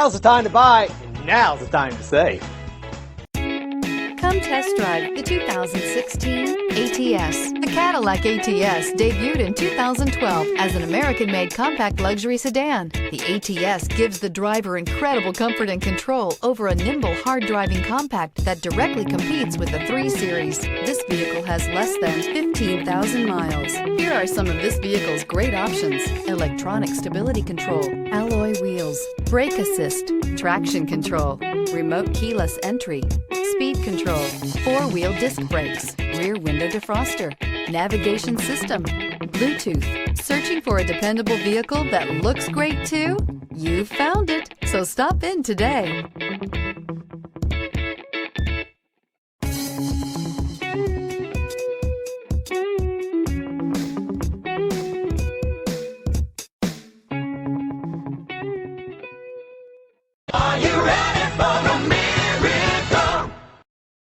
Now's the time to buy, and now's the time to save. Come test drive the 2016 ATS. The Cadillac ATS debuted in 2012 as an American-made compact luxury sedan. The ATS gives the driver incredible comfort and control over a nimble, hard-driving compact that directly competes with the 3 Series. This vehicle has less than 15,000 miles. Here are some of this vehicle's great options: electronic stability control, alloy wheels, brake assist, traction control, remote keyless entry, speed control, 4-wheel disc brakes, rear window defroster, navigation system, Bluetooth. Searching for a dependable vehicle that looks great too? You found it, so stop in today. Are you